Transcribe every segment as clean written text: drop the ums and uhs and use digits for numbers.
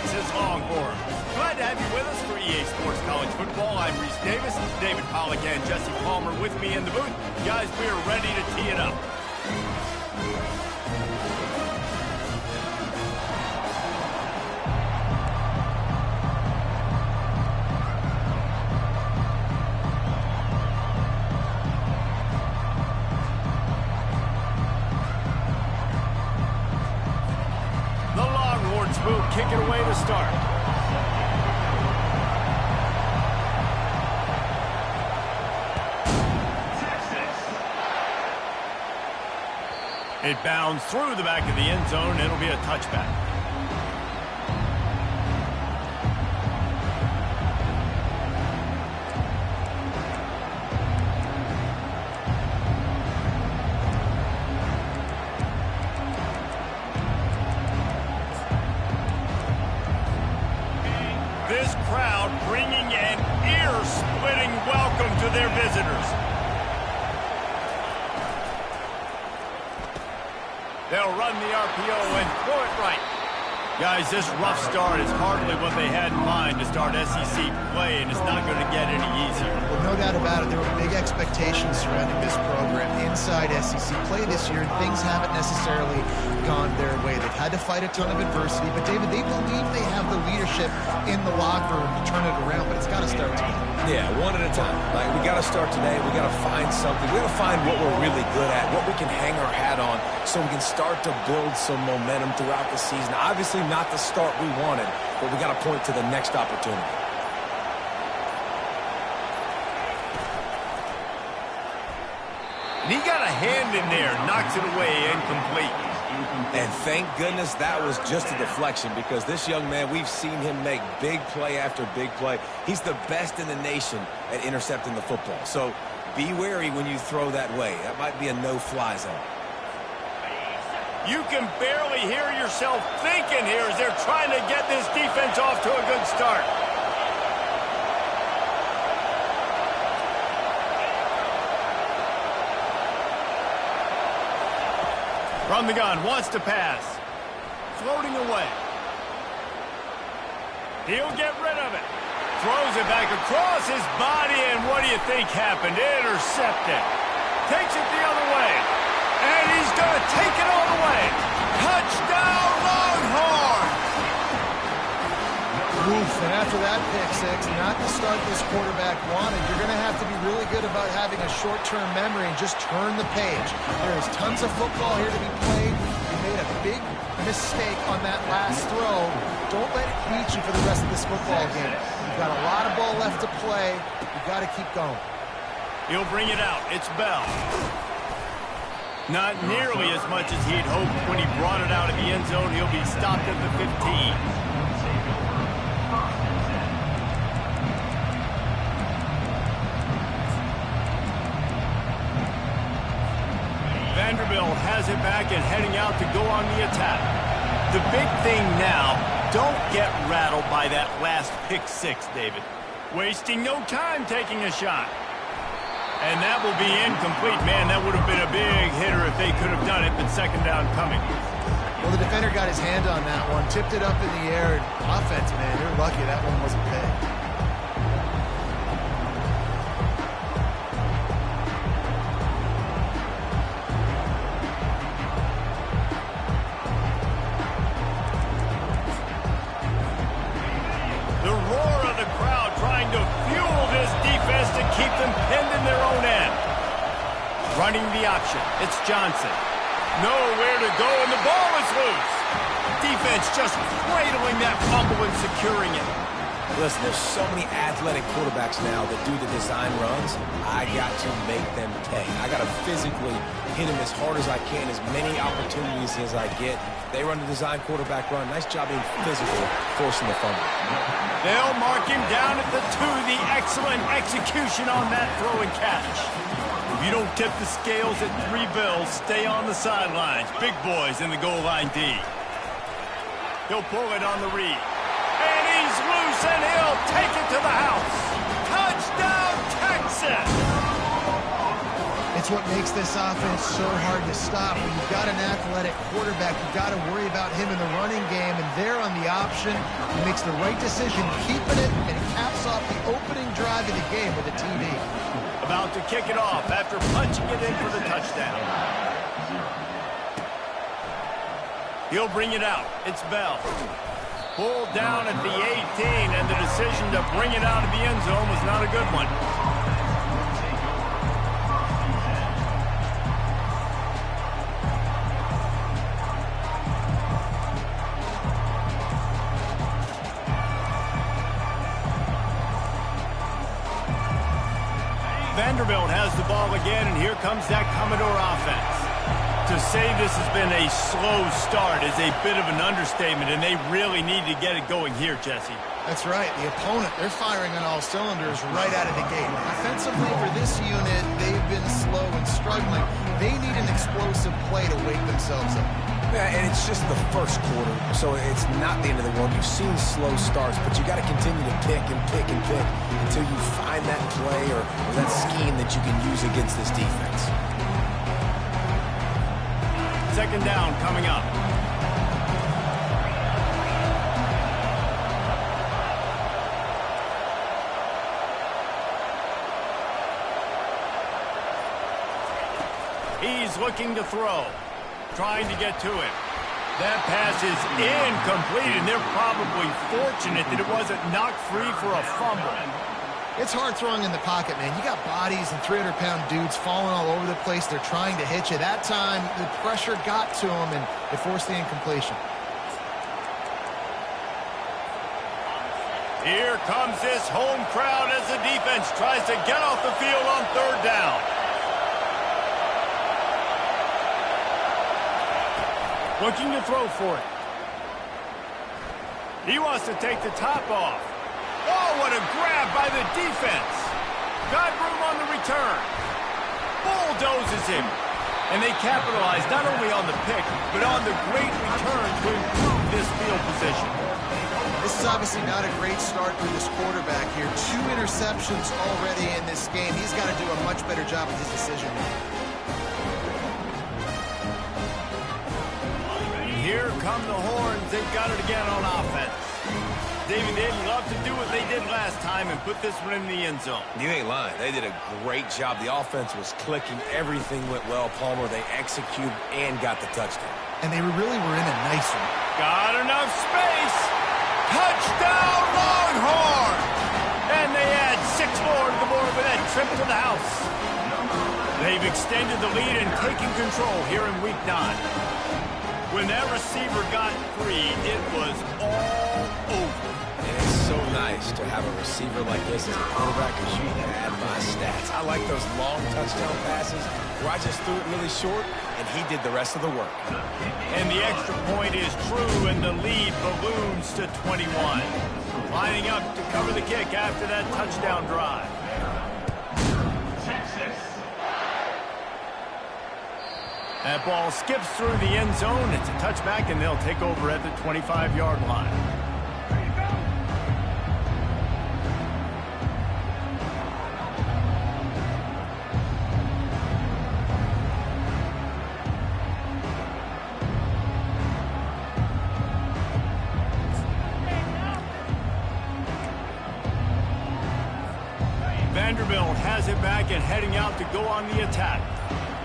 takes his Longhorn. Glad to have you with us for EA Sports College Football. I'm Reese Davis, David Pollack and Jesse Palmer with me in the booth. Guys, we are ready to tee it up. Will kick it away to start. It bounds through the back of the end zone. It'll be a touchback. This crowd bringing an ear-splitting welcome to their visitors. They'll run the RPO and throw it right. Guys, this rough start is hardly what they had in mind to start SEC play, and it's not going to get any easier. Well, no doubt about it. There were big expectations surrounding this program inside SEC play this year, and things haven't necessarily gone their way. They've had to fight a ton of adversity, but David, they believe they have the leadership in the locker room to turn it around, but it's got to start today. Yeah, one at a time. Like, we got to start today. We got to find something. We got to find what we're really good at, what we can hang our hat on, so we can start to build some momentum throughout the season. Obviously, not the start we wanted, but we got to point to the next opportunity. And he got a hand in there, knocks it away, incomplete. And thank goodness that was just a deflection, because this young man, we've seen him make big play after big play. He's the best in the nation at intercepting the football. So be wary when you throw that way. That might be a no-fly zone. You can barely hear yourself thinking here as they're trying to get this defense off to a good start. From the gun, wants to pass. Floating away. He'll get rid of it. Throws it back across his body, and what do you think happened? Intercepted. Takes it the other way. And he's going to take it all the way. Touchdown, Longhorns! Oof, and after that pick six, not the start this quarterback wanted. You're going to have to be really good about having a short-term memory and just turn the page. There is tons of football here to be played. You made a big mistake on that last throw. Don't let it beat you for the rest of this football game. You've got a lot of ball left to play. You've got to keep going. He'll bring it out. It's Bell. Not nearly as much as he'd hoped when he brought it out of the end zone. He'll be stopped at the 15. Vanderbilt has it back and heading out to go on the attack. The big thing now, don't get rattled by that last pick six, David. Wasting no time taking a shot. And that will be incomplete. Man, that would have been a big hitter if they could have done it, but second down coming. Well, the defender got his hand on that one, tipped it up in the air. Offense, man, you're lucky that one wasn't pegged. Running the option. It's Johnson. Nowhere to go, and the ball is loose. Defense just cradling that fumble and securing it. Listen, there's so many athletic quarterbacks now that do the design runs. I got to make them pay. I got to physically hit them as hard as I can, as many opportunities as I get. They run the design quarterback run. Nice job being physical, forcing the fumble. They'll mark him down at the 2. The excellent execution on that throw and catch. If you don't tip the scales at 3 bills, stay on the sidelines. Big boys in the goal line D. He'll pull it on the read. And he's loose, and he'll take it to the house. Touchdown, Texas! It's what makes this offense so hard to stop. When you've got an athletic quarterback, you've got to worry about him in the running game, and there on the option. He makes the right decision keeping it, and he caps off the opening drive of the game with a TD. About to kick it off after punching it in for the touchdown. He'll bring it out. It's Bell. Pulled down at the 18, and the decision to bring it out of the end zone was not a good one. Vanderbilt has the ball again, and here comes that Commodore offense. To say this has been a slow start is a bit of an understatement, and they really need to get it going here, Jesse. That's right. The opponent, they're firing on all cylinders right out of the gate. Offensively for this unit, they've been slow and struggling. They need an explosive play to wake themselves up. Yeah, and it's just the first quarter, so it's not the end of the world. You've seen slow starts, but you got to continue to pick and pick and pick until you find that play or that scheme that you can use against this defense. Second down coming up. He's looking to throw. Trying to get to it. That pass is incomplete, and they're probably fortunate that it wasn't knocked free for a fumble. It's hard throwing in the pocket, man. You got bodies and 300-pound dudes falling all over the place. They're trying to hit you. That time, the pressure got to them, and it forced the incompletion. Here comes this home crowd as the defense tries to get off the field on third down. Looking to throw for it. He wants to take the top off. Oh, what a grab by the defense. Got room on the return. Bulldozes him. And they capitalize not only on the pick, but on the great return to improve this field position. This is obviously not a great start for this quarterback here. 2 interceptions already in this game. He's got to do a much better job with his decision-making. Here come the horns. They've got it again on offense. David, they'd love to do what they did last time and put this one in the end zone. You ain't lying. They did a great job. The offense was clicking. Everything went well, Palmer. They executed and got the touchdown. And they really were in a nice one. Got enough space. Touchdown, Longhorn! And they add 6 more to the board with that trip to the house. They've extended the lead and taken control here in Week 9. When that receiver got free, it was all over. And it's so nice to have a receiver like this as a quarterback because you had my stats. I like those long touchdown passes where I just threw it really short and he did the rest of the work. And the extra point is true, and the lead balloons to 21. Lining up to cover the kick after that touchdown drive. That ball skips through the end zone. It's a touchback, and they'll take over at the 25-yard line. Vanderbilt has it back and heading out to go on the attack.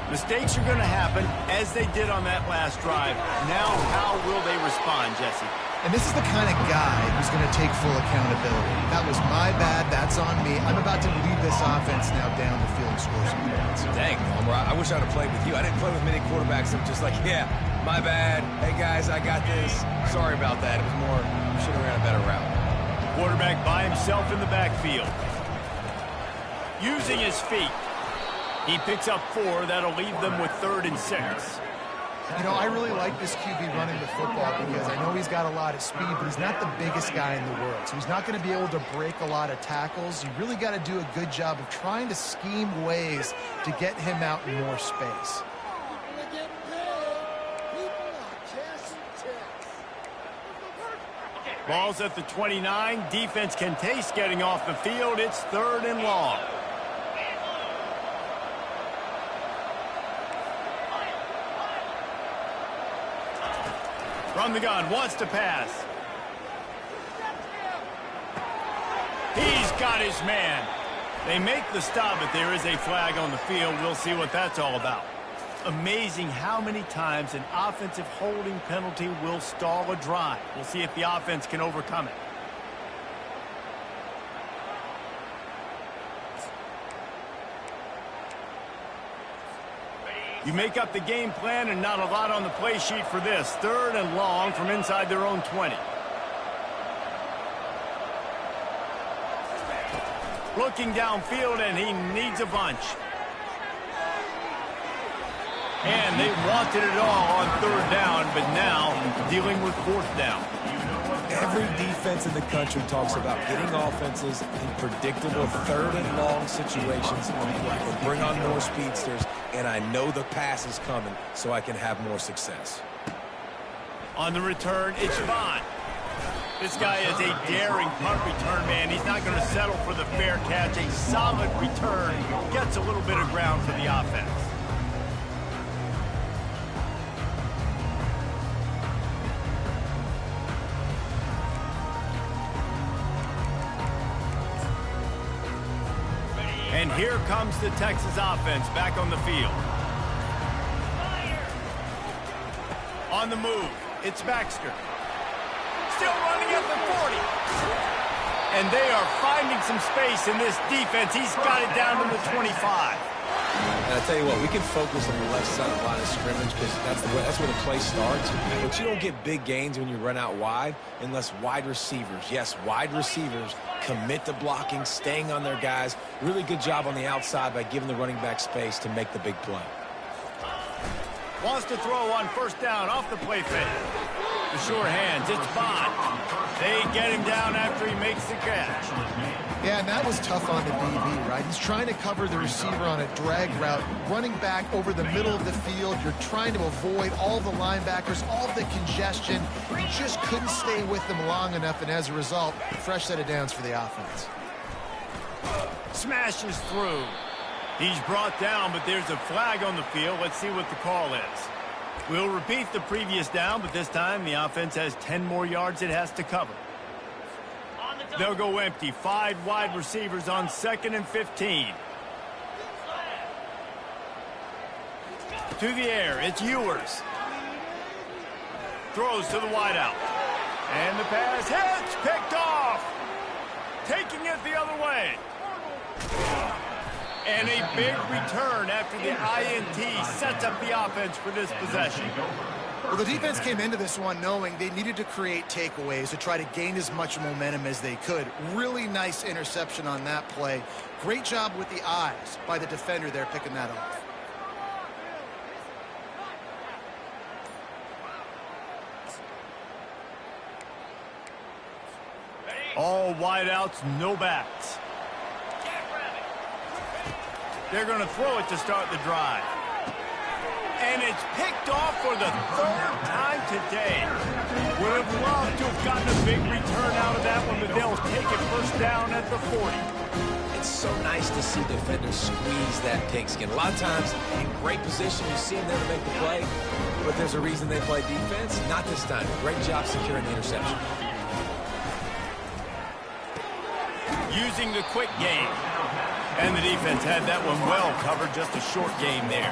Mistakes are going to happen, as they did on that last drive. Now, how will they respond, Jesse? And this is the kind of guy who's going to take full accountability. That was my bad. That's on me. I'm about to lead this offense now down the field and score some points. Dang, Palmer, I wish I'd have played with you. I didn't play with many quarterbacks that were just like, yeah, my bad. Hey, guys, I got this. Sorry about that. It was more, should have ran a better route. Quarterback by himself in the backfield. Using his feet. He picks up 4. That'll leave them with 3rd and 6. You know, I really like this QB running the football because I know he's got a lot of speed, but he's not the biggest guy in the world. So he's not going to be able to break a lot of tackles. You really got to do a good job of trying to scheme ways to get him out in more space. Ball's at the 29. Defense can taste getting off the field. It's 3rd and long. From the gun, wants to pass. He's got his man. They make the stop, but there is a flag on the field. We'll see what that's all about. Amazing how many times an offensive holding penalty will stall a drive. We'll see if the offense can overcome it. You make up the game plan and not a lot on the play sheet for this. 3rd and long from inside their own 20. Looking downfield, and he needs a bunch. And they wanted it all on 3rd down, but now dealing with 4th down. Every defense in the country talks about getting offenses in predictable 3rd and long situations where I can bring on more speedsters, and I know the pass is coming, so I can have more success. On the return, it's Vandy. This guy is a daring punt return man. He's not going to settle for the fair catch. A solid return gets a little bit of ground for the offense. And here comes the Texas offense back on the field. On the move, it's Baxter. Still running at the 40. And they are finding some space in this defense. He's got it down to the 25. And I tell you what, we can focus on the left side of the line of scrimmage because that's where the play starts. But you don't get big gains when you run out wide unless wide receivers, yes, wide receivers, commit to blocking, staying on their guys. Really good job on the outside by giving the running back space to make the big play. Wants to throw on 1st down off the play fake. The short hands, it's Bond. They get him down after he makes the catch. Yeah, and that was tough on the DB, right? He's trying to cover the receiver on a drag route, running back over the middle of the field. You're trying to avoid all the linebackers, all the congestion. You just couldn't stay with them long enough, and as a result, fresh set of downs for the offense. Smashes through. He's brought down, but there's a flag on the field. Let's see what the call is. We'll repeat the previous down, but this time the offense has 10 more yards it has to cover. They'll go empty. 5 wide receivers on 2nd and 15. To the air, it's Ewers. Throws to the wideout. And the pass hits, picked off. Taking it the other way. And a big return after the INT sets up the offense for this possession. Well, the defense came into this one knowing they needed to create takeaways to try to gain as much momentum as they could. Really nice interception on that play. Great job with the eyes by the defender there picking that off. All wideouts, no backs. They're going to throw it to start the drive. And it's picked off for the 3rd time today. Would have loved to have gotten a big return out of that one, but they'll take it 1st down at the 40. It's so nice to see defenders squeeze that pigskin. A lot of times, in great position, you see them there to make the play, but there's a reason they play defense. Not this time. Great job securing the interception. Using the quick game. And the defense had that one well covered, just a short game there.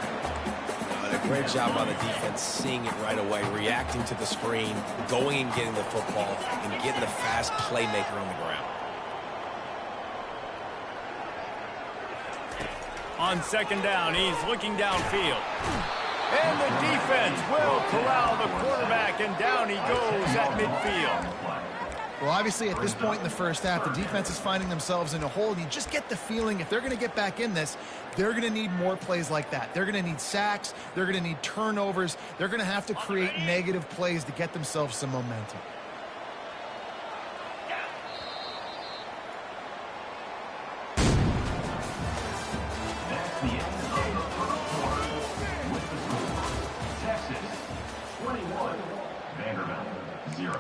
A great job on the defense, seeing it right away, reacting to the screen, going and getting the football, and getting the fast playmaker on the ground. On 2nd down, he's looking downfield. And the defense will corral the quarterback, and down he goes at midfield. Well, obviously, at this point in the first half, the defense is finding themselves in a hole. You just get the feeling if they're going to get back in this, they're going to need more plays like that. They're going to need sacks. They're going to need turnovers. They're going to have to create negative plays to get themselves some momentum. That's the end of the first quarter with the score. Texas 21, Vanderbilt 0.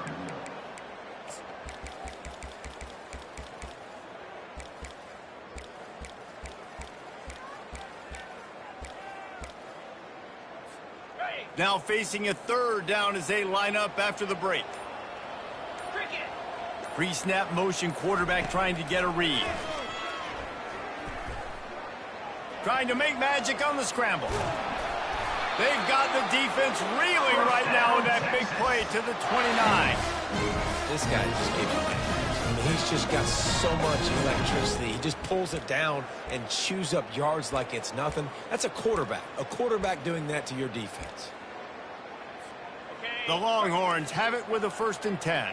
Now facing a 3rd down as they line up after the break. Pre-snap motion quarterback trying to get a read. Trying to make magic on the scramble. They've got the defense reeling right now with that big play to the 29. This guy just gives you nightmares. I mean, he's just got so much electricity. He just pulls it down and chews up yards like it's nothing. That's a quarterback. A quarterback doing that to your defense. The Longhorns have it with a 1st and 10.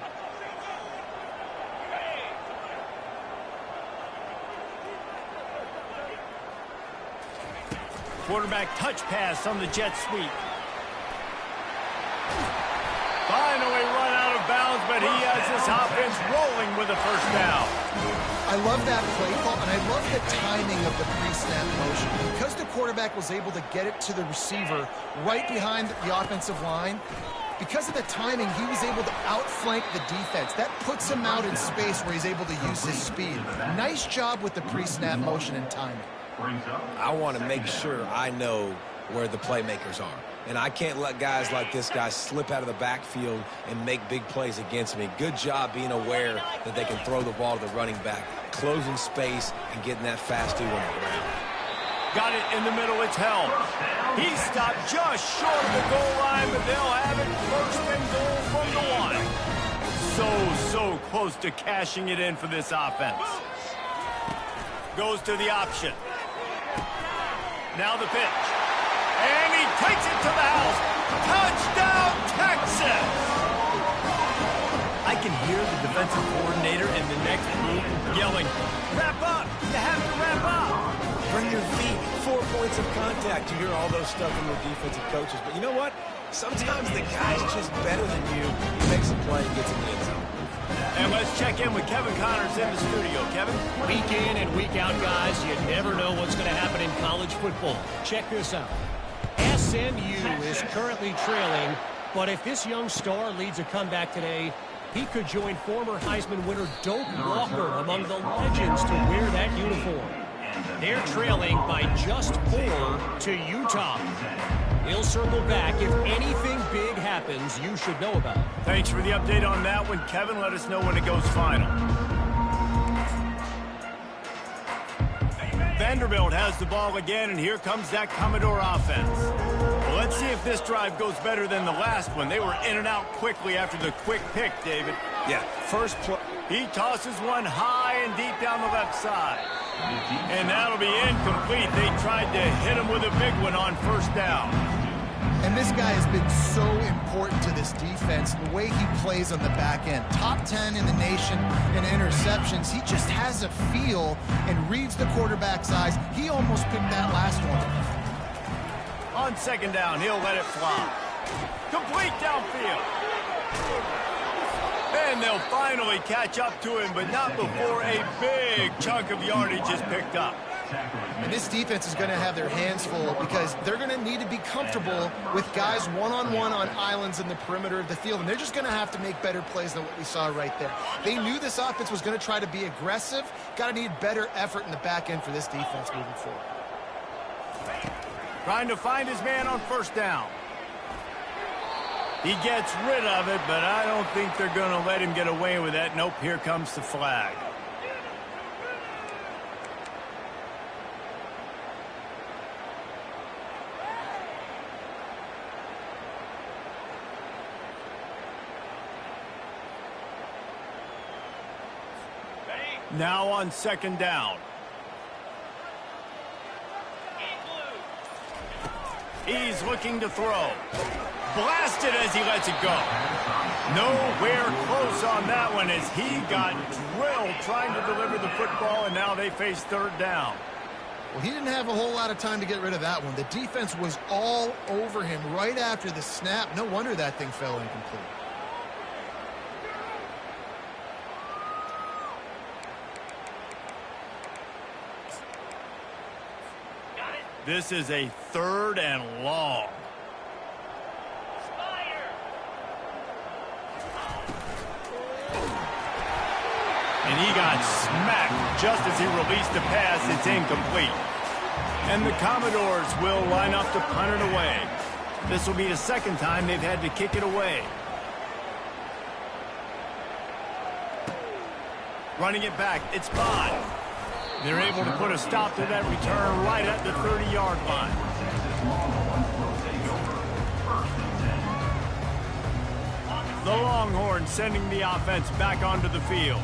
Quarterback touch pass on the jet sweep. Finally run out of bounds, but he has this offense rolling with a 1st down. I love that play call, and I love the timing of the pre-snap motion. Because the quarterback was able to get it to the receiver right behind the offensive line, because of the timing, he was able to outflank the defense. That puts him out in space where he's able to use his speed. Nice job with the pre-snap motion and timing. I want to make sure I know where the playmakers are. And I can't let guys like this guy slip out of the backfield and make big plays against me. Good job being aware that they can throw the ball to the running back, closing space, and getting that fast dude on the ground. Got it in the middle, it's held. He stopped just short of the goal line, but they'll have it 1st and goal from the 1. So close to cashing it in for this offense. Goes to the option. Now the pitch. And he takes it to the house. Touchdown, Texas! I can hear the defensive coordinator and the next group yelling, wrap up! You have to wrap up! Bring your feet. 4 points of contact. You hear all those stuff from your defensive coaches. But you know what? Sometimes the guy's just better than you. He makes a play and gets in the end zone. And let's check in with Kevin Connors in the studio. Kevin? Week in and week out, guys, you never know what's going to happen in college football. Check this out. SMU is currently trailing, but if this young star leads a comeback today, he could join former Heisman winner Doak Walker among the legends to wear that uniform. They're trailing by just 4 to Utah. He'll circle back. If anything big happens, you should know about it. Thanks for the update on that one, Kevin. Let us know when it goes final. Vanderbilt has the ball again, and here comes that Commodore offense. Well, let's see if this drive goes better than the last one. They were in and out quickly after the quick pick, David. Yeah, first play. He tosses one high and deep down the left side. And that'll be incomplete. They tried to hit him with a big one on 1st down. And this guy has been so important to this defense, the way he plays on the back end. Top 10 in the nation in interceptions. He just has a feel and reads the quarterback's eyes. He almost picked that last one. On 2nd down, he'll let it fly. Complete downfield. And they'll finally catch up to him, but not before a big chunk of yardage is picked up. And this defense is going to have their hands full because they're going to need to be comfortable with guys one-on-one on islands in the perimeter of the field. And they're just going to have to make better plays than what we saw right there. They knew this offense was going to try to be aggressive. Got to need better effort in the back end for this defense moving forward. Trying to find his man on 1st down. He gets rid of it, but I don't think they're going to let him get away with that. Nope, here comes the flag. Now on 2nd down. He's looking to throw. Blasted as he lets it go. Nowhere close on that one as he got drilled trying to deliver the football, and now they face 3rd down. Well, he didn't have a whole lot of time to get rid of that one. The defense was all over him right after the snap. No wonder that thing fell incomplete. This is a 3rd and long. And he got smacked just as he released the pass. It's incomplete. And the Commodores will line up to punt it away. This will be the 2nd time they've had to kick it away. Running it back, it's Bond. They're able to put a stop to that return right at the 30-yard line. The Longhorns sending the offense back onto the field.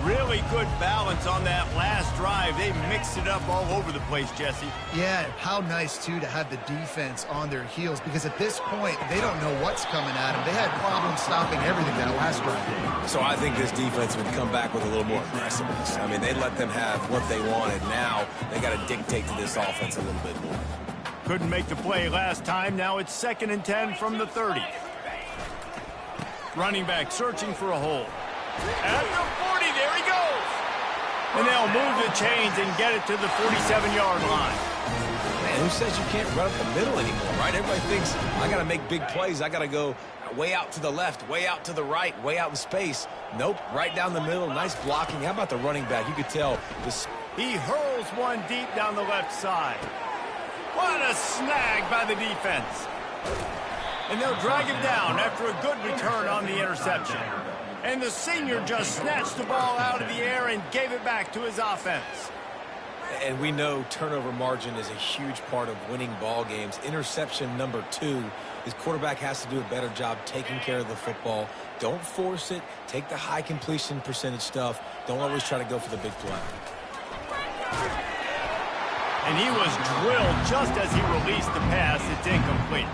Really good balance on that last drive. They mixed it up all over the place, Jesse. Yeah, how nice, too, to have the defense on their heels, because at this point, they don't know what's coming at them. They had problems stopping everything that last drive. So I think this defense would come back with a little more aggressiveness. I mean, they let them have what they wanted. Now they got to dictate to this offense a little bit more. Couldn't make the play last time. Now it's 2nd and 10 from the 30. Running back searching for a hole. At the 40, there he goes. And they'll move the chains and get it to the 47-yard line. Man, who says you can't run up the middle anymore, right? Everybody thinks, I got to make big plays. I got to go way out to the left, way out to the right, way out in space. Nope, right down the middle. Nice blocking. How about the running back? You could tell this. He hurls one deep down the left side. What a snag by the defense. And they'll drag him down after a good return on the interception. And the senior just snatched the ball out of the air and gave it back to his offense. And we know turnover margin is a huge part of winning ball games. Interception number 2. His quarterback has to do a better job taking care of the football. Don't force it. Take the high completion percentage stuff. Don't always try to go for the big play. And he was drilled just as he released the pass. It's incomplete.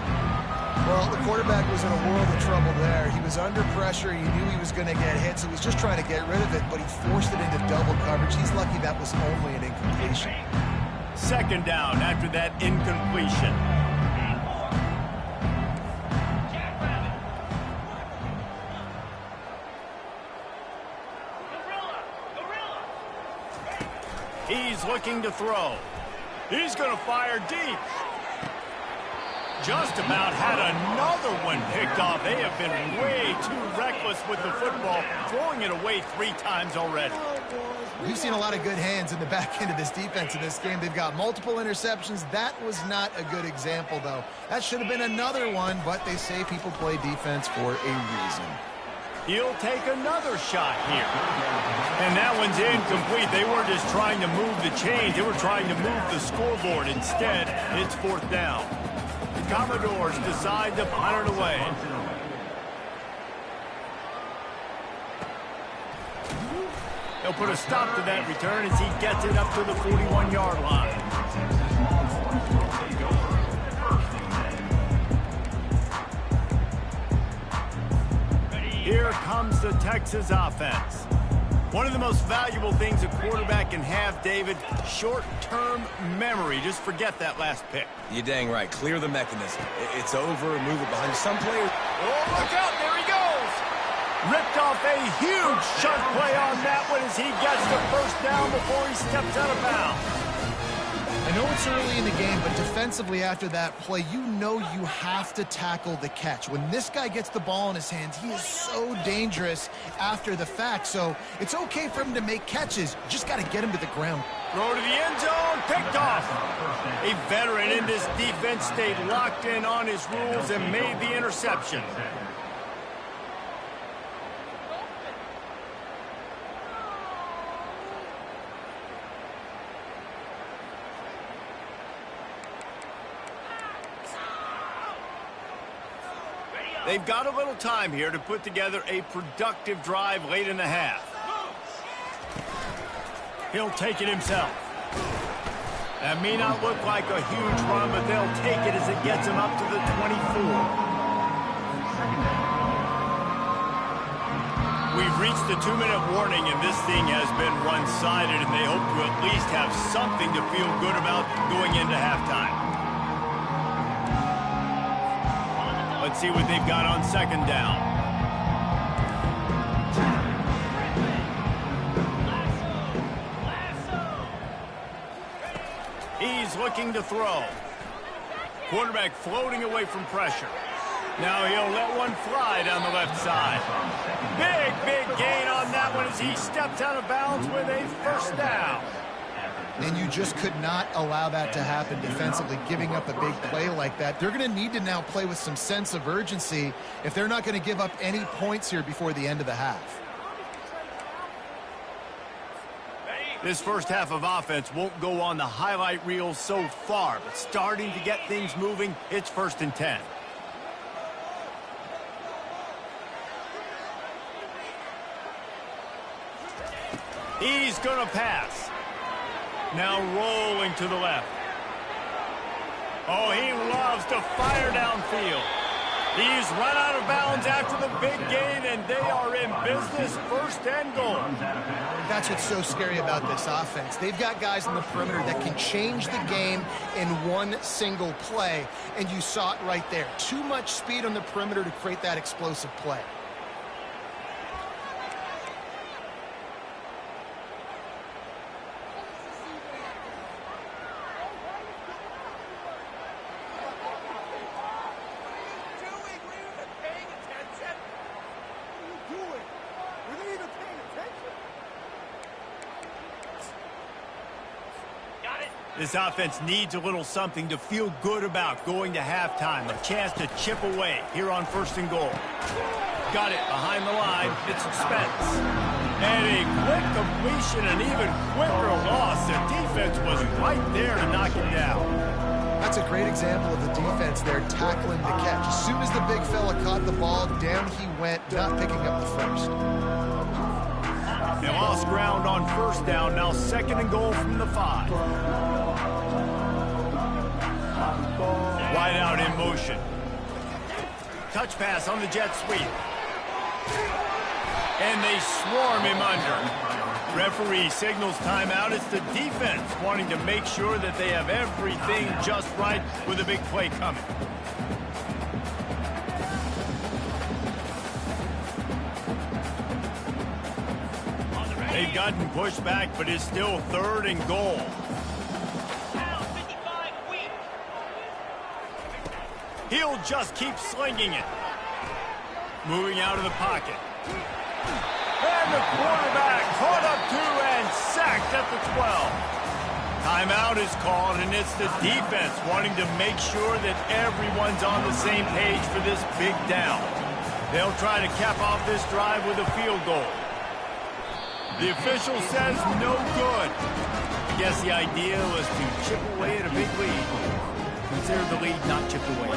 Well, the quarterback was in a world of trouble there. He was under pressure. He knew he was going to get hit, so he was just trying to get rid of it, but he forced it into double coverage. He's lucky that was only an incompletion. 2nd down after that incompletion. He's looking to throw. He's going to fire deep. Just about had another one picked off. They have been way too reckless with the football, throwing it away 3 times already. We've seen a lot of good hands in the back end of this defense in this game. They've got multiple interceptions. That was not a good example, though. That should have been another one, but they say people play defense for a reason. He'll take another shot here. And that one's incomplete. They weren't just trying to move the chains. They were trying to move the scoreboard. Instead, it's 4th down. The Commodores decide to punt it away. He'll put a stop to that return as he gets it up to the 41-yard line. Here comes the Texas offense. One of the most valuable things a quarterback can have, David, short-term memory. Just forget that last pick. You're dang right. Clear the mechanism. It's over. Move it behind you. Some players. Oh, look out. There he goes. Ripped off a huge chunk play on that one as he gets the 1st down before he steps out of bounds. I know it's early in the game, but defensively after that play, you know you have to tackle the catch. When this guy gets the ball in his hands, he is so dangerous after the fact. So it's okay for him to make catches. You just got to get him to the ground. Throw to the end zone, picked off. A veteran in this defense stayed locked in on his rules and made the interception. They've got a little time here to put together a productive drive late in the half. He'll take it himself. That may not look like a huge run, but they'll take it as it gets him up to the 24. We've reached the 2-minute warning, and this thing has been one-sided, and they hope to at least have something to feel good about going into halftime. Let's see what they've got on 2nd down. He's looking to throw. Quarterback floating away from pressure. Now he'll let one fly down the left side. Big gain on that one as he steps out of bounds with a 1st down. And you just could not allow that to happen defensively, giving up a big play like that. They're going to need to now play with some sense of urgency if they're not going to give up any points here before the end of the half. This first half of offense won't go on the highlight reel so far, but starting to get things moving, it's 1st and 10. He's going to pass. Now rolling to the left. Oh, he loves to fire downfield. He's run out of bounds after the big gain, and they are in business, 1st and goal. That's what's so scary about this offense. They've got guys on the perimeter that can change the game in one single play, and you saw it right there. Too much speed on the perimeter to create that explosive play. This offense needs a little something to feel good about going to halftime. A chance to chip away here on 1st and goal. Got it behind the line. It's Spence. And a quick completion, an even quicker loss. The defense was right there to knock him down. That's a great example of the defense there tackling the catch. As soon as the big fella caught the ball, down he went, not picking up the first. They lost ground on 1st down. Now 2nd and goal from the 5. Wide out in motion. Touch pass on the jet sweep. And they swarm him under. Referee signals timeout. It's the defense wanting to make sure that they have everything just right with a big play coming. They've gotten pushed back, but it's still 3rd and goal. He'll just keep slinging it. Moving out of the pocket. And the quarterback caught up to and sacked at the 12. Timeout is called, and it's the defense wanting to make sure that everyone's on the same page for this big down. They'll try to cap off this drive with a field goal. The official says no good. I guess the idea was to chip away at a big lead. Consider the lead not chipped away.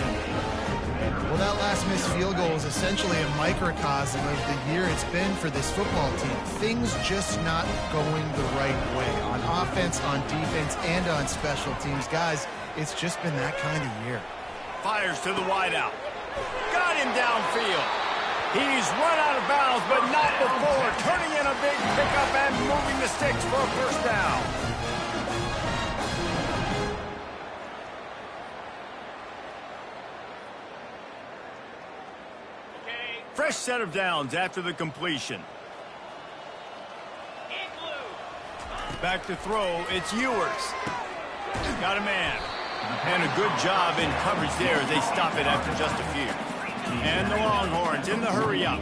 Well, that last missed field goal is essentially a microcosm of the year it's been for this football team. Things just not going the right way on offense, on defense, and on special teams. Guys, it's just been that kind of year. Fires to the wideout. Got him downfield. He's run out of bounds, but not before turning in a big pickup and moving the sticks for a 1st down. Fresh set of downs after the completion. Back to throw, it's Ewers. Got a man. And a good job in coverage there as they stop it after just a few. And the Longhorns in the hurry-up.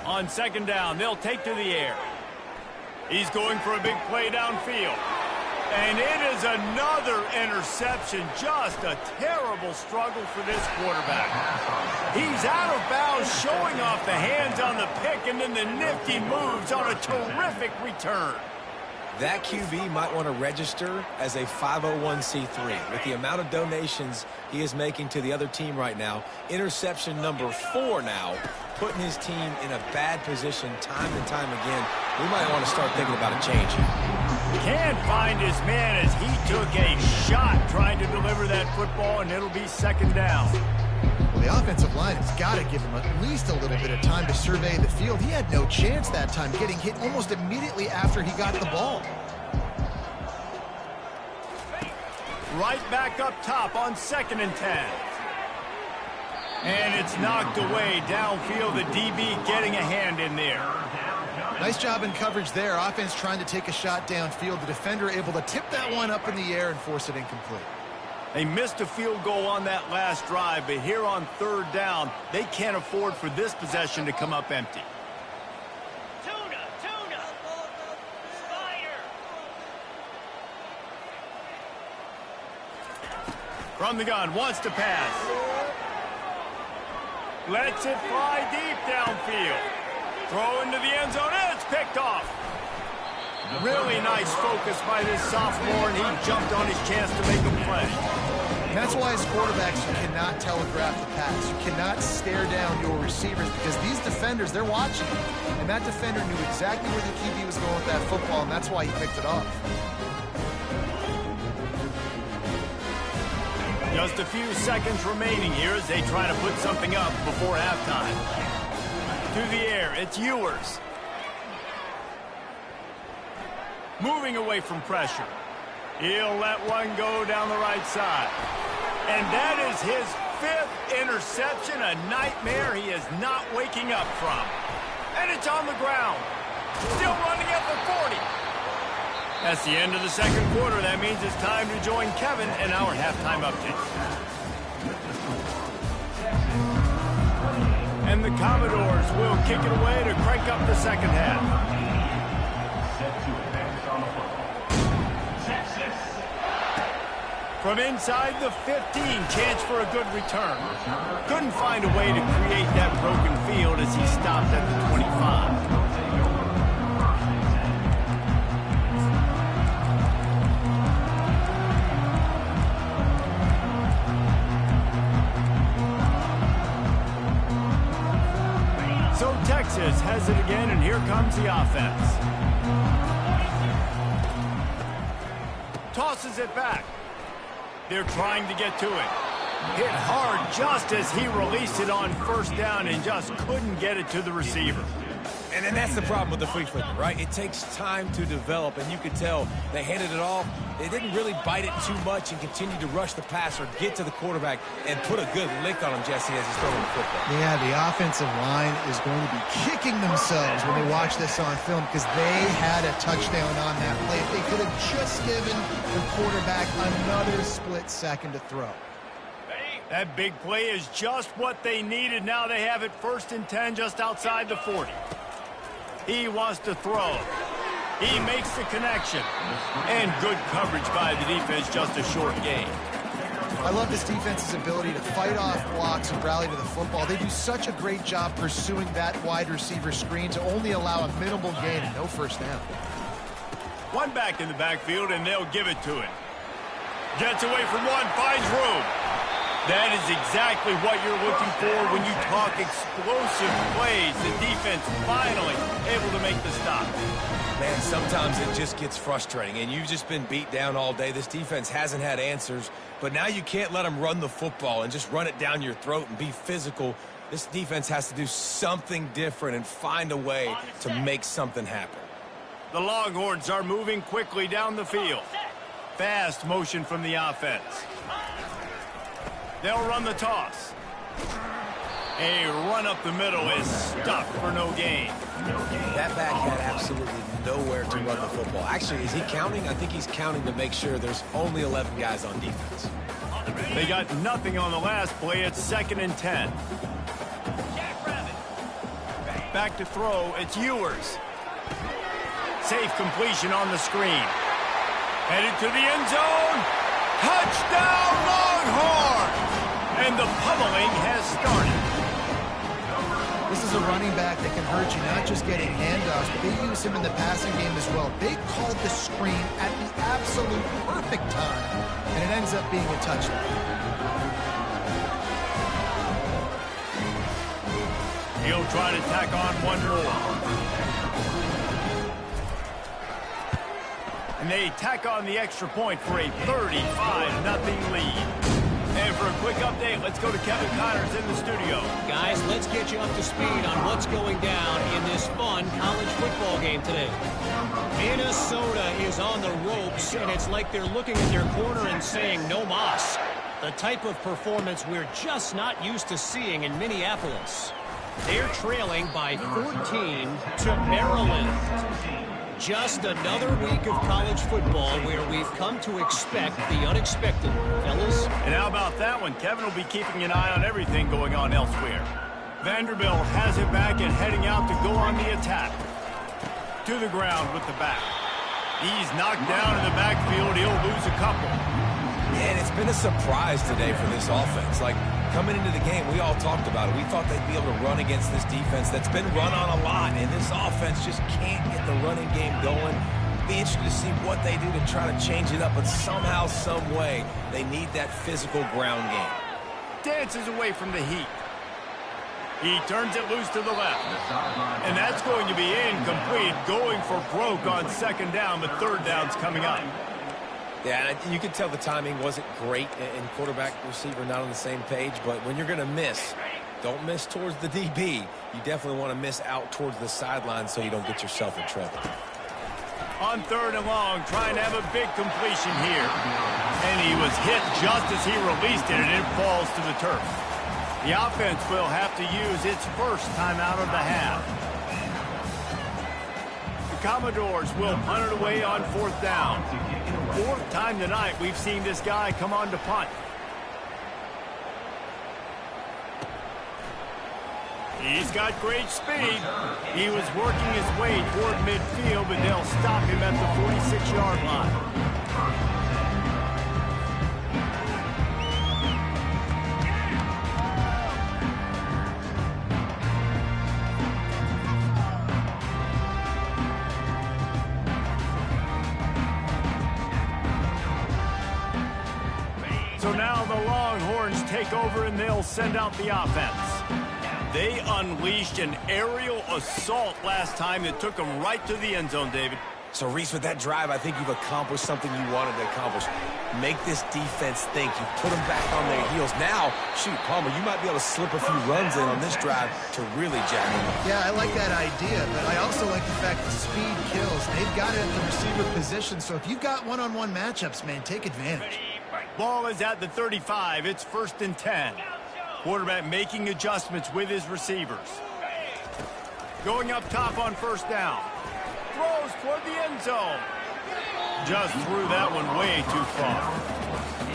On 2nd down, they'll take to the air. He's going for a big play downfield. And it is another interception. Just a terrible struggle for this quarterback. He's out of bounds, showing off the hands on the pick, and then the nifty moves on a terrific return. That QB might want to register as a 501c3. With the amount of donations he is making to the other team right now, interception number 4 now, putting his team in a bad position time and time again. We might want to start thinking about a change. Can't find his man as he took a shot trying to deliver that football, and it'll be 2nd down. Well, the offensive line has got to give him at least a little bit of time to survey the field. He had no chance that time, getting hit almost immediately after he got the ball. Right back up top on 2nd and 10. And it's knocked away downfield. The DB getting a hand in there. Nice job in coverage there. Offense trying to take a shot downfield. The defender able to tip that one up in the air and force it incomplete. They missed a field goal on that last drive, but here on 3rd down, they can't afford for this possession to come up empty. From the gun, wants to pass. Lets it fly deep downfield. Throw into the end zone. It's picked off. Really nice focus by this sophomore, and he jumped on his chance to make a play. And that's why as quarterbacks, you cannot telegraph the pass. You cannot stare down your receivers because these defenders, they're watching you. And that defender knew exactly where the QB was going with that football, and that's why he picked it off. Just a few seconds remaining here as they try to put something up before halftime. To the air, it's Ewers. Moving away from pressure. He'll let one go down the right side. And that is his 5th interception, a nightmare he is not waking up from. And it's on the ground. Still running at the 40. That's the end of the second quarter. That means it's time to join Kevin in our halftime update. And the Commodores will kick it away to crank up the second half. From inside the 15, chance for a good return. Couldn't find a way to create that broken field as he stopped at the 25. So Texas has it again, and here comes the offense. Tosses it back. They're trying to get to it. Hit hard just as he released it on first down and just couldn't get it to the receiver. And then that's the problem with the flea flicker, right? It takes time to develop, and you could tell they handed it off. They didn't really bite it too much and continue to rush the passer, get to the quarterback, and put a good lick on him, Jesse, as he's throwing the football. Yeah, the offensive line is going to be kicking themselves when they watch this on film because they had a touchdown on that play. If they could have just given the quarterback another split second to throw. That big play is just what they needed. Now they have it 1st and 10 just outside the 40. He wants to throw. He makes the connection. And good coverage by the defense, just a short gain. I love this defense's ability to fight off blocks and rally to the football. They do such a great job pursuing that wide receiver screen to only allow a minimal gain and no first down. One back in the backfield, and they'll give it to him. Gets away from one, finds room. That is exactly what you're looking for when you talk explosive plays. The defense finally able to make the stop. Man, sometimes it just gets frustrating, and you've just been beat down all day. This defense hasn't had answers, but now you can't let them run the football and just run it down your throat and be physical. This defense has to do something different and find a way to make something happen. The Longhorns are moving quickly down the field. Fast motion from the offense. They'll run the toss. A run up the middle is stuck for no gain. That back had absolutely nowhere to run the football. Actually, is he counting? I think he's counting to make sure there's only 11 guys on defense. They got nothing on the last play. It's 2nd and 10. Back to throw. It's Ewers. Safe completion on the screen. Headed to the end zone. Touchdown, Longhorn! And the pummeling has started. This is a running back that can hurt you, not just getting handoffs, but they use him in the passing game as well. They called the screen at the absolute perfect time, and it ends up being a touchdown. He'll try to tack on one more. And they tack on the extra point for a 35-0 lead. And for a quick update, let's go to Kevin Connors in the studio. Guys, let's get you up to speed on what's going down in this fun college football game today. Minnesota is on the ropes, and it's like they're looking at their corner and saying, no mas. The type of performance we're just not used to seeing in Minneapolis. They're trailing by 14 to Maryland. Just another week of college football where we've come to expect the unexpected, fellas. And how about that one? Kevin will be keeping an eye on everything going on elsewhere. Vanderbilt has it back and heading out to go on the attack. To the ground with the back. He's knocked down in the backfield. He'll lose a couple. And it's been a surprise today for this offense. Like, Coming into the game, we all talked about it. We thought they'd be able to run against this defense that's been run on a lot, and this offense just can't get the running game going. Be interested to see what they do to try to change it up, but somehow, some way, they need that physical ground game. Dances away from the heat. He turns it loose to the left. And that's going to be incomplete, going for broke on second down, but third down's coming up. Yeah, and you can tell the timing wasn't great, and quarterback receiver not on the same page, but when you're going to miss, don't miss towards the DB. You definitely want to miss out towards the sideline so you don't get yourself in trouble. On third and long, trying to have a big completion here. And he was hit just as he released it, and it falls to the turf. The offense will have to use its first timeout of the half. The Commodores will punt it away on fourth down. Fourth time tonight we've seen this guy come on to punt. He's got great speed. He was working his way toward midfield, but they'll stop him at the 46-yard line. So now the Longhorns take over and they'll send out the offense. They unleashed an aerial assault last time that took them right to the end zone, David. So, Reese, with that drive, I think you've accomplished something you wanted to accomplish. Make this defense think. You put them back on their heels. Now, shoot, Palmer, you might be able to slip a few runs in on this drive to really jack them up. Yeah, I like that idea, but I also like the fact that speed kills. They've got it at the receiver position, so if you've got one-on-one matchups, man, take advantage. Ball is at the 35. It's 1st and 10. Quarterback making adjustments with his receivers. Going up top on first down. Throws toward the end zone. Just threw that one way too far.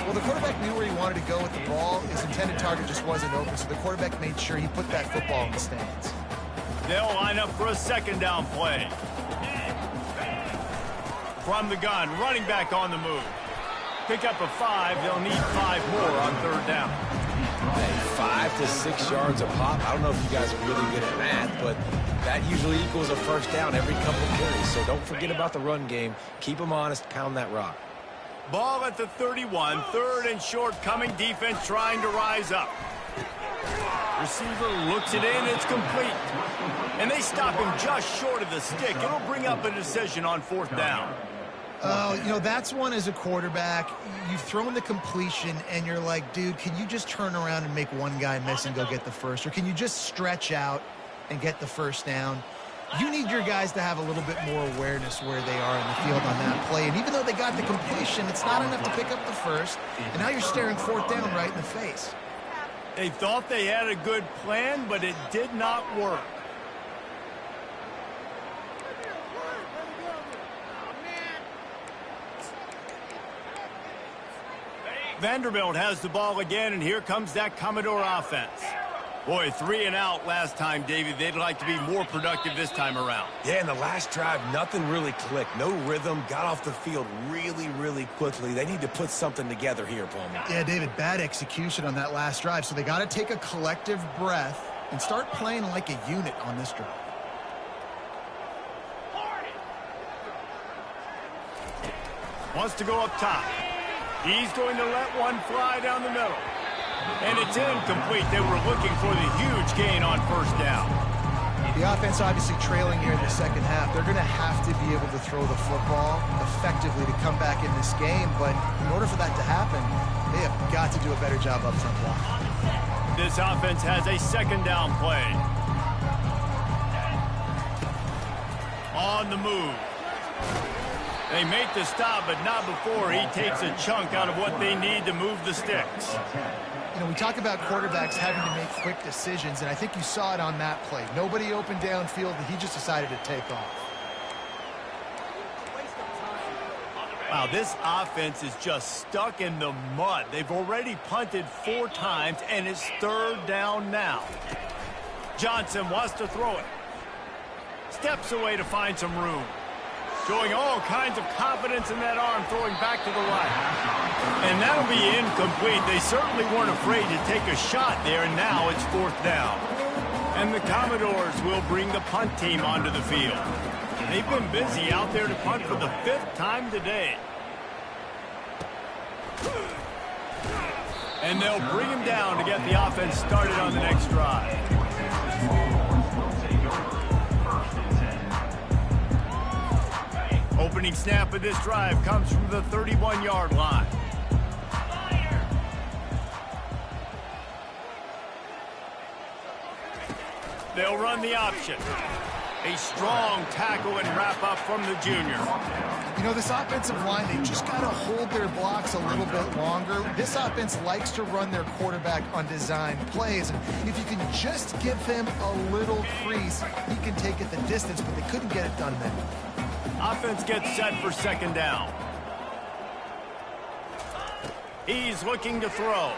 Well, the quarterback knew where he wanted to go with the ball. His intended target just wasn't open, so the quarterback made sure he put that football in the stands. They'll line up for a second down play. From the gun, running back on the move. Pick up a 5. They'll need 5 more on third down. Hey, 5 to 6 yards a pop. I don't know if you guys are really good at math, but that usually equals a first down every couple of carries. So don't forget about the run game. Keep them honest. Pound that rock. Ball at the 31. Third and short coming. Defense trying to rise up. Receiver looks it in. It's complete. And they stop him just short of the stick. It'll bring up a decision on fourth down. You know, that's one as a quarterback. You've thrown the completion, and you're like, dude, can you just turn around and make one guy miss and go get the first? Or can you just stretch out and get the first down? You need your guys to have a little bit more awareness where they are in the field on that play. And even though they got the completion, it's not enough to pick up the first. And now you're staring fourth down right in the face. They thought they had a good plan, but it did not work. Vanderbilt has the ball again, and here comes that Commodore offense. Boy, 3 and out last time, David. They'd like to be more productive this time around. Yeah, in the last drive, nothing really clicked. No rhythm, got off the field really, really quickly. They need to put something together here, Palmer. Yeah, David, bad execution on that last drive. So they got to take a collective breath and start playing like a unit on this drive. Wants to go up top. He's going to let one fly down the middle. And it's incomplete. They were looking for the huge gain on first down. The offense obviously trailing here in the second half. They're going to have to be able to throw the football effectively to come back in this game. But in order for that to happen, they have got to do a better job up front blocking. This offense has a second down play. On the move. They make the stop, but not before he takes a chunk out of what they need to move the sticks. You know, we talk about quarterbacks having to make quick decisions, and I think you saw it on that play. Nobody open downfield, and he just decided to take off. Wow, this offense is just stuck in the mud. They've already punted 4 times, and it's third down now. Johnson wants to throw it. Steps away to find some room. Showing all kinds of confidence in that arm, throwing back to the right. And that'll be incomplete. They certainly weren't afraid to take a shot there, and now it's 4th down. And the Commodores will bring the punt team onto the field. They've been busy out there to punt for the 5th time today. And they'll bring him down to get the offense started on the next drive. Opening snap of this drive comes from the 31-yard line. They'll run the option. A strong tackle and wrap up from the junior. You know, this offensive line, they just got to hold their blocks a little bit longer. This offense likes to run their quarterback on design plays. And if you can just give him a little crease, he can take it the distance, but they couldn't get it done then. Offense gets set for 2nd down. He's looking to throw.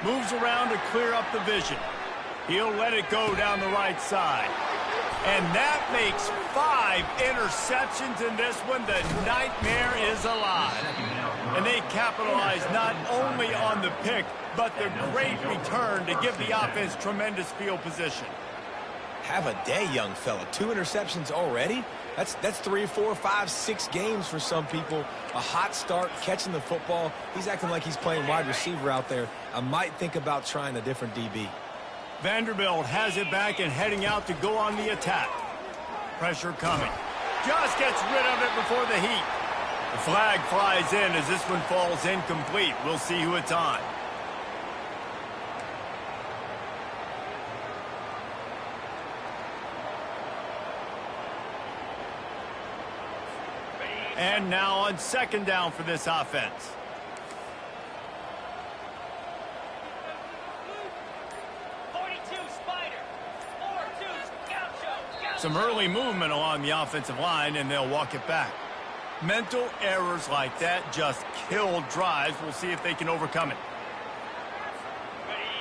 Moves around to clear up the vision. He'll let it go down the right side. And that makes 5 interceptions in this one. The nightmare is alive. And they capitalize not only on the pick, but the great return to give the offense tremendous field position. Have a day, young fella. 2 interceptions already? That's 3, 4, 5, 6 games for some people. A hot start, catching the football. He's acting like he's playing wide receiver out there. I might think about trying a different DB. Vanderbilt has it back and heading out to go on the attack. Pressure coming. Just gets rid of it before the heat. The flag flies in as this one falls incomplete. We'll see who it's on. And now on 2nd down for this offense. Some early movement along the offensive line, and they'll walk it back. Mental errors like that just kill drives. We'll see if they can overcome it.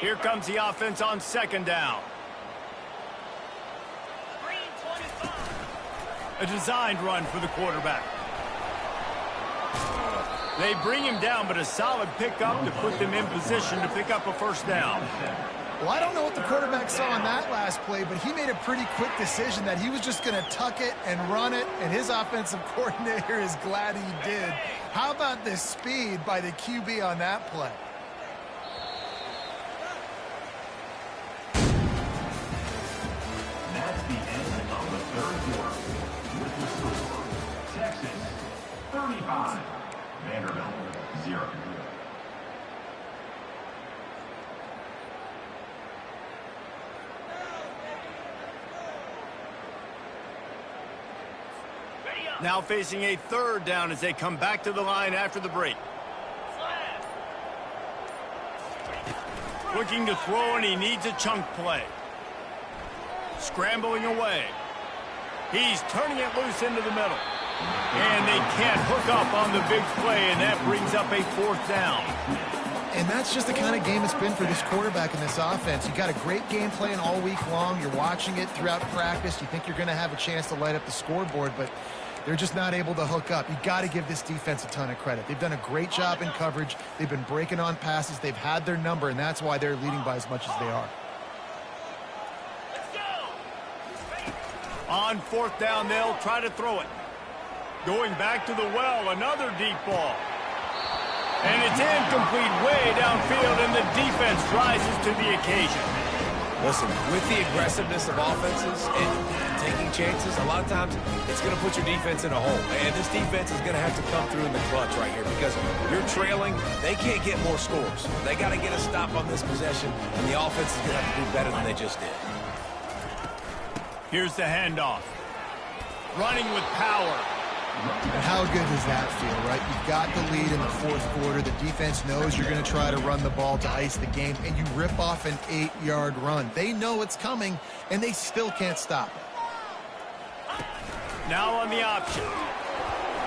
Here comes the offense on 2nd down. A designed run for the quarterback. They bring him down, but a solid pickup to put them in position to pick up a 1st down. Well, I don't know what the quarterback saw on that last play, but he made a pretty quick decision that he was just going to tuck it and run it, and his offensive coordinator is glad he did. How about the speed by the QB on that play? That's the end of the 3rd quarter. With the score, Texas 35, Vanderbilt 0. Now facing a 3rd down as they come back to the line after the break. Looking to throw, and he needs a chunk play. Scrambling away. He's turning it loose into the middle. And they can't hook up on the big play, and that brings up a 4th down. And that's just the kind of game it's been for this quarterback in this offense. You got a great game plan all week long. You're watching it throughout practice. You think you're going to have a chance to light up the scoreboard, but they're just not able to hook up. You got to give this defense a ton of credit. They've done a great job in coverage. They've been breaking on passes. They've had their number, and that's why they're leading by as much as they are. On 4th down, they'll try to throw it. Going back to the well, another deep ball. And it's incomplete way downfield, and the defense rises to the occasion. Listen, with the aggressiveness of offenses and taking chances, a lot of times it's going to put your defense in a hole. And this defense is going to have to come through in the clutch right here because you're trailing. They can't get more scores. They got to get a stop on this possession, and the offense is going to have to do better than they just did. Here's the handoff. Running with power. And how good does that feel, right? You've got the lead in the 4th quarter. The defense knows you're going to try to run the ball to ice the game, and you rip off an 8-yard run. They know it's coming, and they still can't stop it. Now on the option.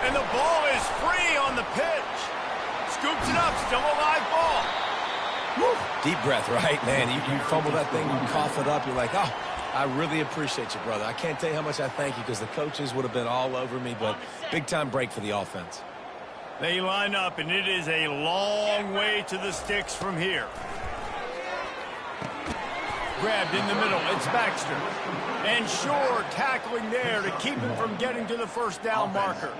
And the ball is free on the pitch. Scoops it up, still a live ball. Woo. Deep breath, right, man? You fumble that thing, you cough it up, you're like, oh, I really appreciate you, brother. I can't tell you how much I thank you because the coaches would have been all over me, but big-time break for the offense. They line up, and it is a long way to the sticks from here. Grabbed in the middle. It's Baxter. And Shore tackling there to keep him from getting to the first down marker.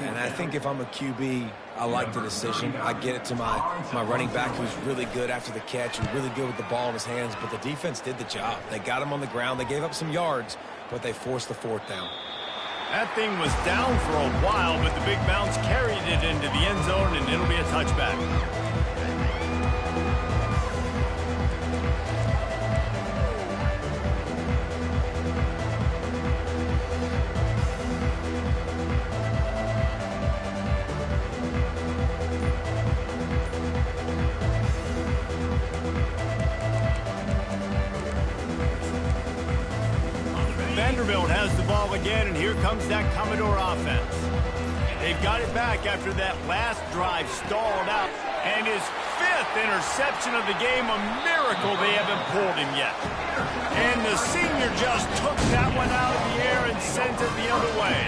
And I think if I'm a QB, I like the decision. I get it to my running back who's really good after the catch, who's really good with the ball in his hands, but the defense did the job. They got him on the ground. They gave up some yards, but they forced the fourth down. That thing was down for a while, but the big bounce carried it into the end zone, and it'll be a touchback. Vanderbilt has the ball again, and here comes that Commodore offense. They've got it back after that last drive stalled out, and his 5th interception of the game, a miracle they haven't pulled him yet. And the senior just took that one out of the air and sent it the other way.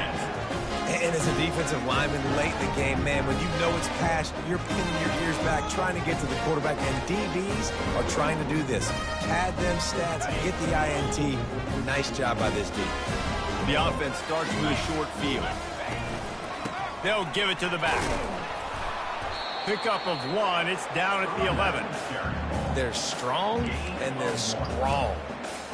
And as a defensive lineman late in the game, man, when you know it's past, you're pinning your ears back, trying to get to the quarterback, and DBs are trying to do this. Pad them stats, get the INT. Nice job by this D. The offense starts with a short field. They'll give it to the back. Pickup of 1. It's down at the 11. They're strong, and they're strong.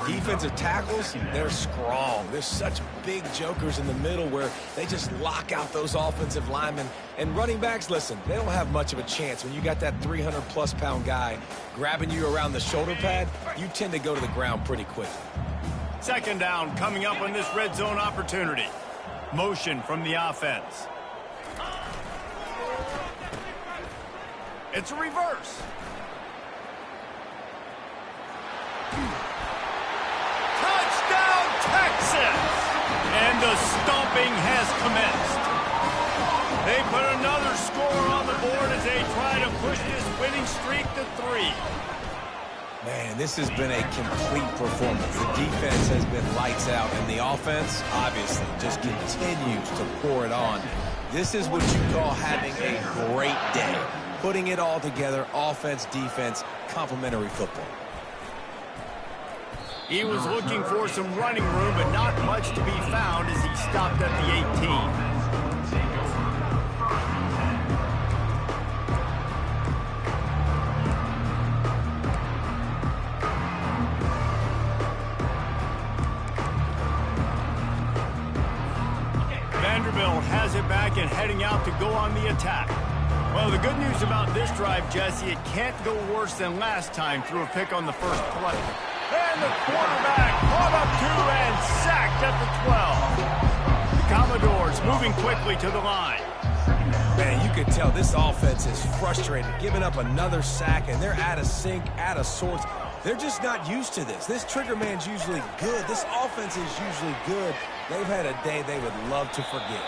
Defensive tackles, they're strong. There's such big jokers in the middle where they just lock out those offensive linemen. And running backs, listen, they don't have much of a chance. When you got that 300-plus pound guy grabbing you around the shoulder pad, you tend to go to the ground pretty quickly. Second down coming up on this red zone opportunity. Motion from the offense. It's a reverse. Touchdown, Texas! And the stomping has commenced. They put another score on the board as they try to push this winning streak to 3. Man, this has been a complete performance. The defense has been lights out, and the offense, obviously, just continues to pour it on. This is what you call having a great day. Putting it all together, offense, defense, complementary football. He was looking for some running room, but not much to be found as he stopped at the 18. Vanderbilt has it back and heading out to go on the attack. Well, the good news about this drive, Jesse, it can't go worse than last time through a pick on the first play. And the quarterback caught up to and sacked at the 12. The Commodores moving quickly to the line. Man, you could tell this offense is frustrated, giving up another sack, and they're out of sync, out of sorts. They're just not used to this. This trigger man's usually good. This offense is usually good. They've had a day they would love to forget.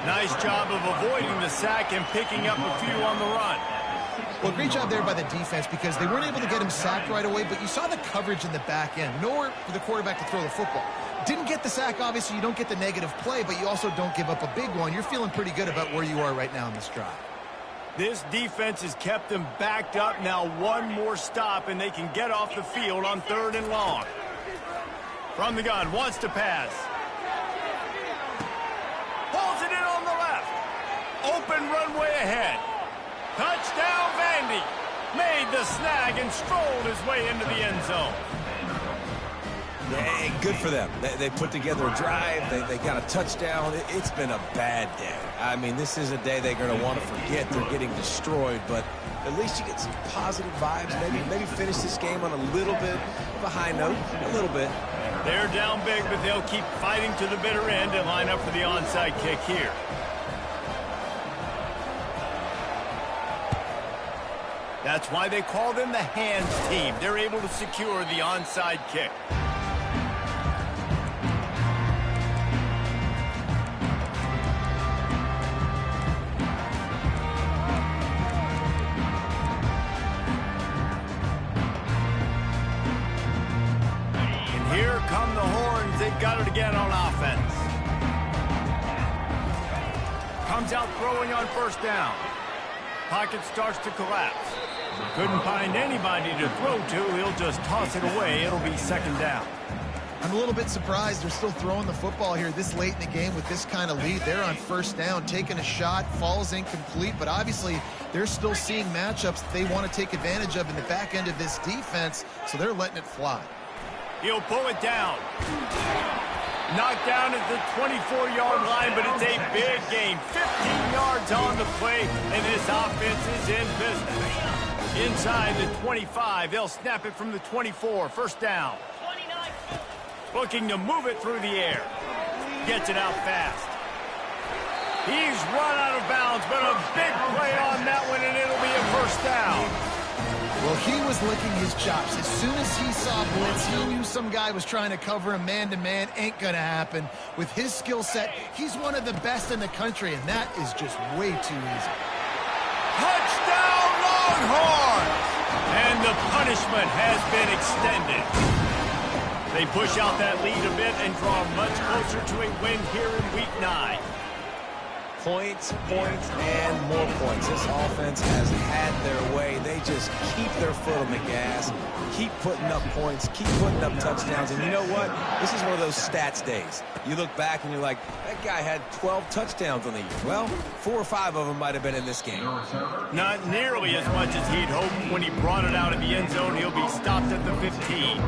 Nice job of avoiding the sack and picking up a few on the run. Well, great job there by the defense because they weren't able to get him sacked right away, but you saw the coverage in the back end. Nowhere for the quarterback to throw the football. Didn't get the sack, obviously. You don't get the negative play, but you also don't give up a big one. You're feeling pretty good about where you are right now in this drive. This defense has kept them backed up. Now one more stop, and they can get off the field on 3rd and long. From the gun, wants to pass. Pulls it in on the left. Open runway ahead. Touchdown, Vandy. Made the snag and strolled his way into the end zone. Yeah, good for them. They put together a drive. They got a touchdown. It's been a bad day. I mean, this is a day they're going to want to forget. They're getting destroyed, but at least you get some positive vibes. Maybe finish this game on a little bit of a high note, a little bit. They're down big, but they'll keep fighting to the bitter end and line up for the onside kick here. That's why they call them the hands team. They're able to secure the onside kick. come the horns. They've got it again on offense. Comes out throwing on first down. Pocket starts to collapse. Couldn't find anybody to throw to. He'll just toss it away. It'll be second down. I'm a little bit surprised they're still throwing the football here this late in the game with this kind of lead. They're on first down, taking a shot, falls incomplete, but obviously they're still seeing matchups that they want to take advantage of in the back end of this defense, so they're letting it fly. He'll pull it down. Knocked down at the 24-yard line, but it's a big gain. 15 yards on the play, and this offense is in business. Inside the 25, they'll snap it from the 24. First down. Looking to move it through the air. Gets it out fast. He's run out of bounds, but a big play on that one, and it'll be a first down. Well, he was licking his chops. As soon as he saw blitz, he knew some guy was trying to cover him man-to-man. Ain't gonna happen. With his skill set, he's one of the best in the country, and that is just way too easy. Touchdown, Longhorns! And the punishment has been extended. They push out that lead a bit and draw much closer to a win here in Week 9. Points, points, and more points. This offense has had their way. They just keep their foot on the gas, keep putting up points, keep putting up touchdowns. And you know what? This is one of those stats days. You look back and you're like, that guy had 12 touchdowns on the year. Well, 4 or 5 of them might have been in this game. Not nearly as much as he'd hoped. When he brought it out of the end zone, he'll be stopped at the 15.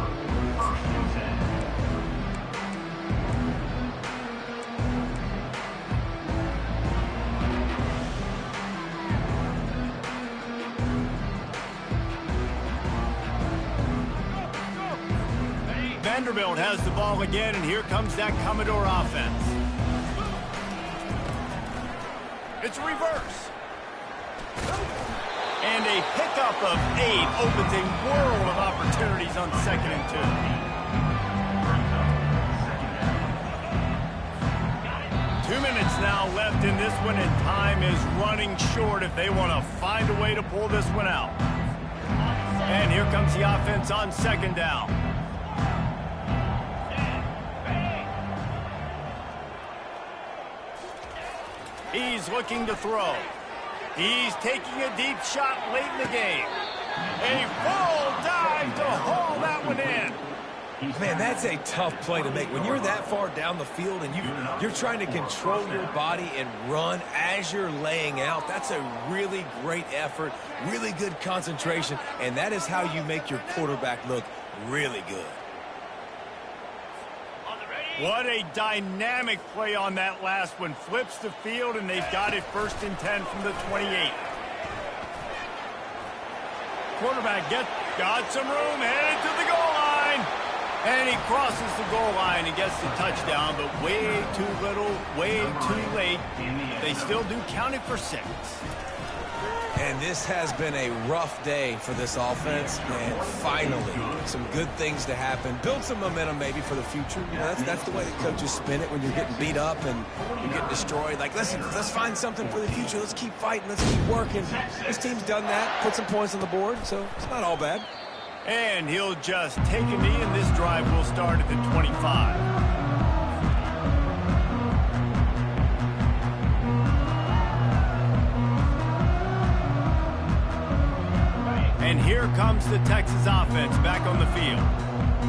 Vanderbilt has the ball again, and here comes that Commodore offense. It's a reverse. And a pickup of 8 opens a world of opportunities on 2nd and 2. 2 minutes now left in this one, and time is running short if they want to find a way to pull this one out. And here comes the offense on 2nd down. He's looking to throw. He's taking a deep shot late in the game. A full dive to haul that one in. Man, that's a tough play to make. When you're that far down the field and you're trying to control your body and run as you're laying out, that's a really great effort, really good concentration, and that is how you make your quarterback look really good. What a dynamic play on that last one. Flips the field, and they've got it 1st and 10 from the 28. Quarterback got some room, headed to the goal line. And he crosses the goal line and gets the touchdown, but way too little, way too late. They still do count it for 6. And this has been a rough day for this offense, and finally, some good things to happen. Build some momentum maybe for the future. You know, that's the way the coaches spin it when you're getting beat up and you're getting destroyed. Like, listen, let's find something for the future. Let's keep fighting. Let's keep working. This team's done that, put some points on the board, so it's not all bad. And he'll just take a knee, and this drive will start at the 25. And here comes the Texas offense back on the field.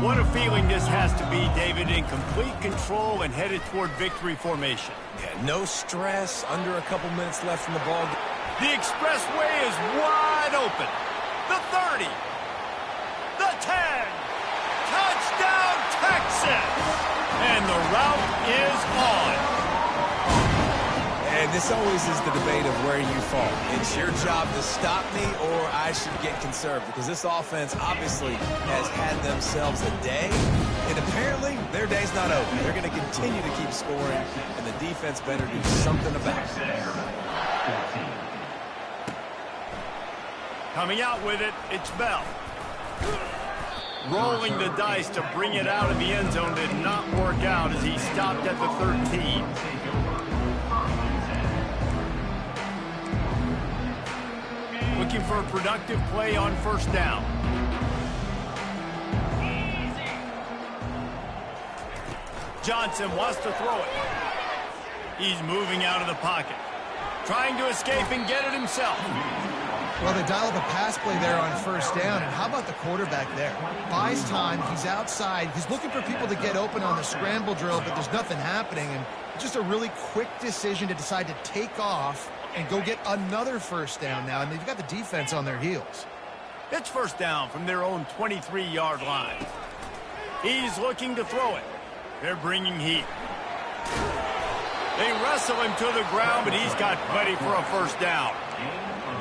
What a feeling this has to be, David, in complete control and headed toward victory formation. Yeah, no stress, under a couple minutes left in the ball. The expressway is wide open. The 30. The 10. Touchdown, Texas! And the route is on. And this always is the debate of where you fall. It's your job to stop me, or I should get conserved, because this offense obviously has had themselves a day, and apparently their day's not over. They're going to continue to keep scoring, and the defense better do something about it. Coming out with it, it's Bell. Rolling the dice to bring it out of the end zone did not work out as he stopped at the 13. Looking for a productive play on first down. Johnson wants to throw it. He's moving out of the pocket. Trying to escape and get it himself. Well, they dial up a pass play there on first down, and how about the quarterback there? Buys time, he's outside, he's looking for people to get open on the scramble drill, but there's nothing happening, and just a really quick decision to decide to take off and go get another first down now, and they've got the defense on their heels. It's first down from their own 23-yard line. He's looking to throw it. They're bringing heat. They wrestle him to the ground, but he's got plenty for a first down.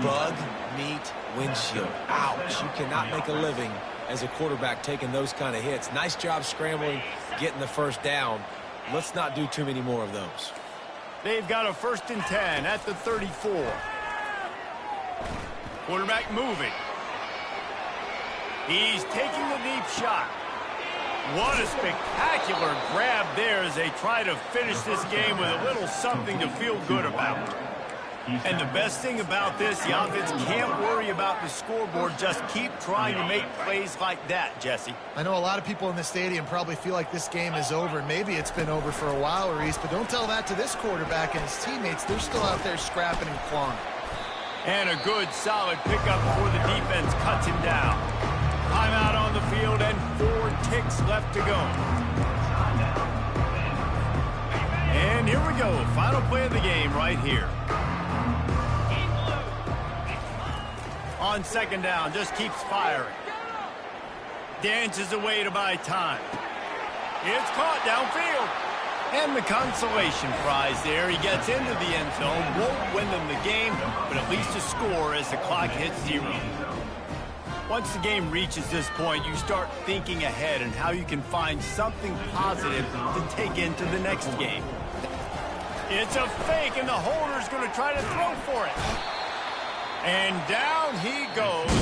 Bug meat windshield. Ouch. You cannot make a living as a quarterback taking those kind of hits. Nice job scrambling, getting the first down. Let's not do too many more of those. They've got a 1st and 10 at the 34. Quarterback moving. He's taking the deep shot. What a spectacular grab there as they try to finish this game with a little something to feel good about. And the best thing about this, the offense can't worry about the scoreboard. Just keep trying to make plays like that, Jesse. I know a lot of people in the stadium probably feel like this game is over. Maybe it's been over for a while, Reese, but don't tell that to this quarterback and his teammates. They're still out there scrapping and clawing. And a good, solid pickup before the defense cuts him down. Timeout on the field and 4 ticks left to go. And here we go. Final play of the game right here. On 2nd down, just keeps firing. Dances away to buy time. It's caught downfield. And the consolation prize there. He gets into the end zone. Won't win them the game, but at least a score as the clock hits 0. Once the game reaches this point, you start thinking ahead and how you can find something positive to take into the next game. It's a fake, and the holder's going to try to throw for it. And down he goes.